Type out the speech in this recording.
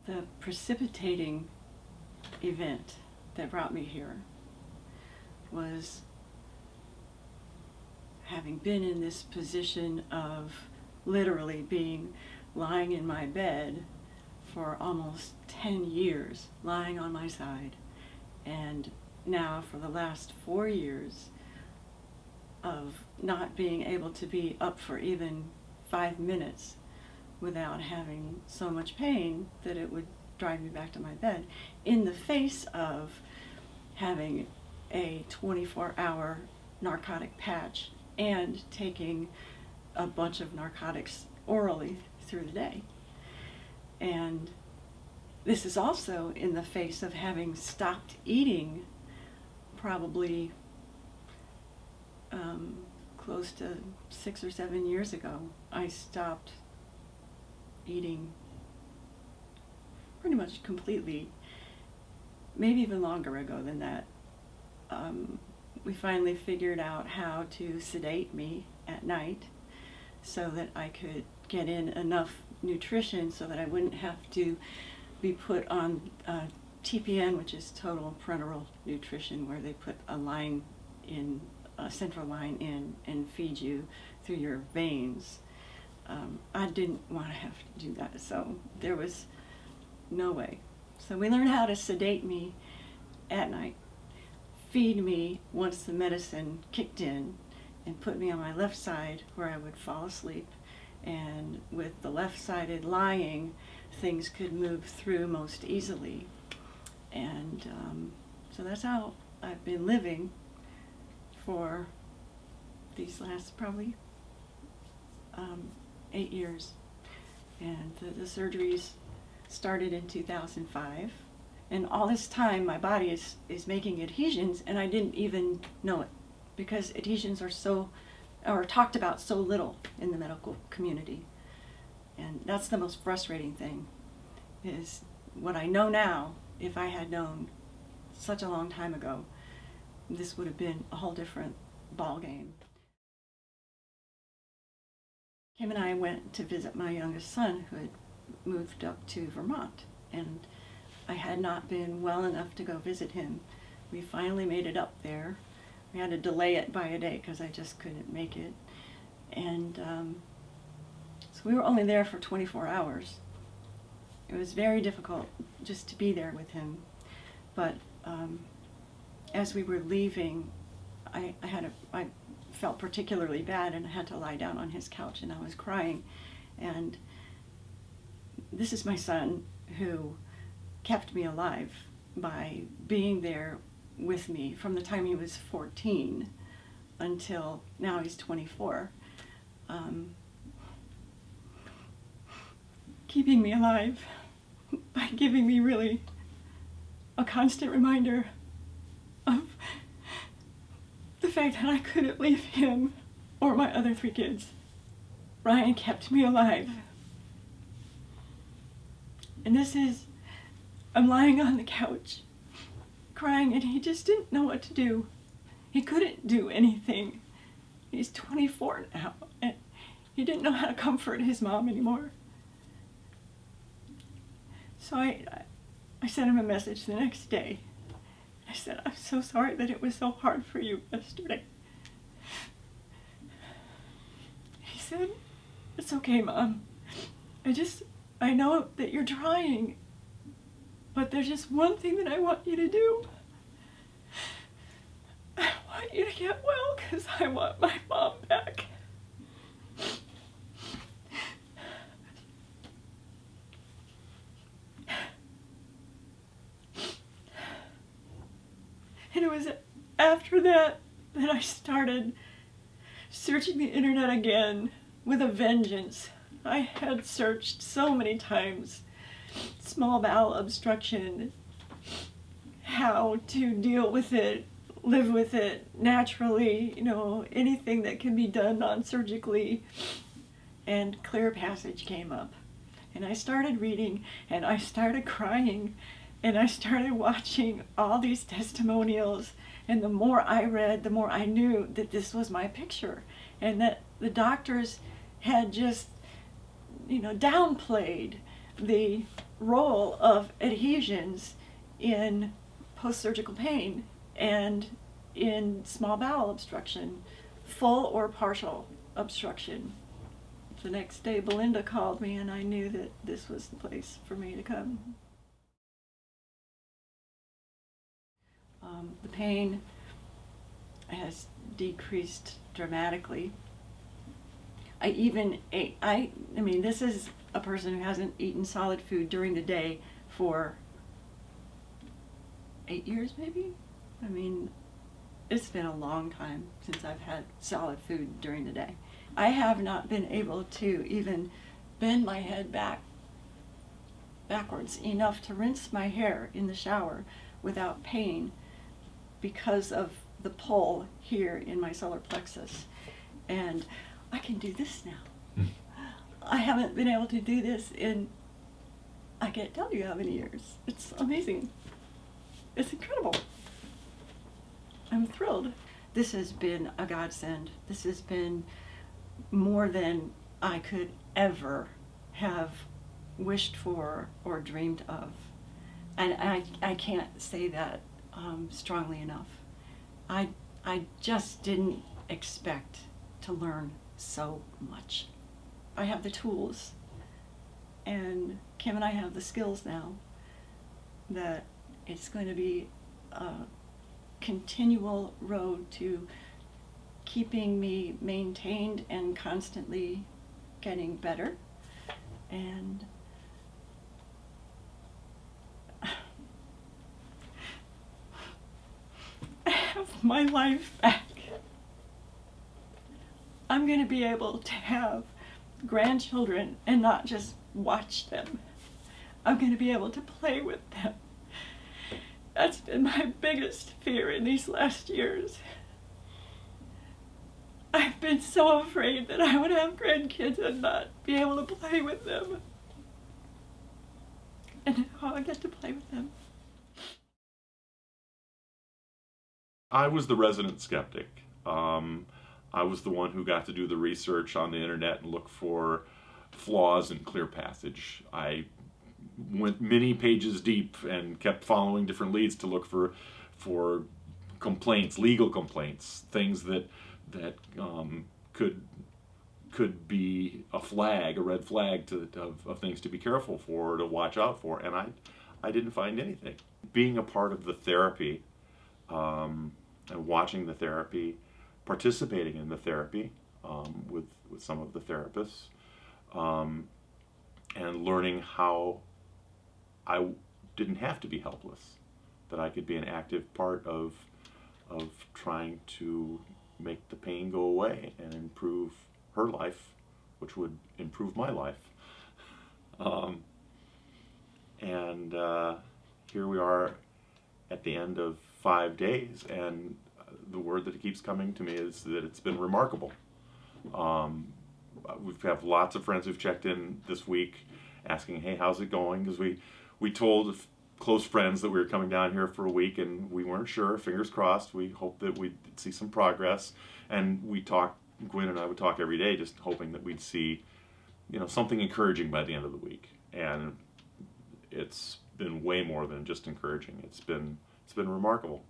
The precipitating event that brought me here was having been in this position of literally being lying in my bed for almost 10 years, lying on my side, and now for the last 4 years of not being able to be up for even 5 minutes without having so much pain that it would drive me back to my bed, in the face of having a 24-hour narcotic patch and taking a bunch of narcotics orally through the day. And this is also in the face of having stopped eating probably close to 6 or 7 years ago. I stopped eating pretty much completely, maybe even longer ago than that. We finally figured out how to sedate me at night so that I could get in enough nutrition so that I wouldn't have to be put on TPN, which is total parenteral nutrition, where they put a line in, a central line in, and feed you through your veins. I didn't want to have to do that, so there was no way. So we learned how to sedate me at night, feed me once the medicine kicked in, and put me on my left side where I would fall asleep. And with the left-sided lying, things could move through most easily. And so that's how I've been living for these last probably 8 years. And the surgeries started in 2005. And all this time, my body is making adhesions, and I didn't even know it, because adhesions are talked about so little in the medical community. And that's the most frustrating thing, is what I know now. If I had known such a long time ago, this would have been a whole different ball game. Kim and I went to visit my youngest son, who had moved up to Vermont, and I had not been well enough to go visit him. We finally made it up there. We had to delay it by a day because I just couldn't make it. And so we were only there for 24 hours. It was very difficult just to be there with him. But as we were leaving, I felt particularly bad, and I had to lie down on his couch, and I was crying. And this is my son, who kept me alive by being there with me from the time he was 14 until now he's 24. Keeping me alive by giving me really a constant reminder of the fact that I couldn't leave him or my other 3 kids. Ryan kept me alive. And I'm lying on the couch crying, and he just didn't know what to do. He couldn't do anything. He's 24 now, and he didn't know how to comfort his mom anymore. So I sent him a message the next day. I said, "I'm so sorry that it was so hard for you yesterday." He said, "It's okay, Mom. I know that you're trying, but there's just one thing that I want you to do. I want you to get well, because I want my mom back." And it was after that I started searching the internet again with a vengeance. I had searched so many times: small bowel obstruction, how to deal with it, live with it naturally, anything that can be done non-surgically. And Clear Passage came up. And I started reading, and I started crying, and I started watching all these testimonials. And the more I read, the more I knew that this was my picture, and that the doctors had just, downplayed the role of adhesions in post-surgical pain and in small bowel obstruction, full or partial obstruction. The next day Belinda called me and I knew that this was the place for me to come. The pain has decreased dramatically. I even ate, I mean, this is a person who hasn't eaten solid food during the day for 8 years maybe? I mean, it's been a long time since I've had solid food during the day. I have not been able to even bend my head backwards enough to rinse my hair in the shower without pain because of the pull here in my solar plexus. And I can do this now. I haven't been able to do this in, I can't tell you how many years. It's amazing. It's incredible. I'm thrilled. This has been a godsend. This has been more than I could ever have wished for or dreamed of. And I can't say that strongly enough. I just didn't expect to learn so much. I have the tools, and Kim and I have the skills now, that it's going to be a continual road to keeping me maintained and constantly getting better. And I have my life back. I'm going to be able to have grandchildren and not just watch them. I'm going to be able to play with them. That's been my biggest fear in these last years. I've been so afraid that I would have grandkids and not be able to play with them. And now I get to play with them. I was the resident skeptic. I was the one who got to do the research on the internet and look for flaws in Clear Passage. I went many pages deep and kept following different leads to look for complaints, legal complaints, things that could be a flag, a red flag of things to be careful for, to watch out for, and I didn't find anything. Being a part of the therapy, and watching the therapy, participating in the therapy with some of the therapists, and learning how I didn't have to be helpless, that I could be an active part of trying to make the pain go away and improve her life, which would improve my life. And here we are at the end of 5 days, and the word that keeps coming to me is that it's been remarkable. We have lots of friends who've checked in this week asking, hey, how's it going? Because we told close friends that we were coming down here for a week, and we weren't sure. Fingers crossed. We hoped that we'd see some progress. And Gwynn and I would talk every day, just hoping that we'd see, something encouraging by the end of the week. And it's been way more than just encouraging. It's been remarkable.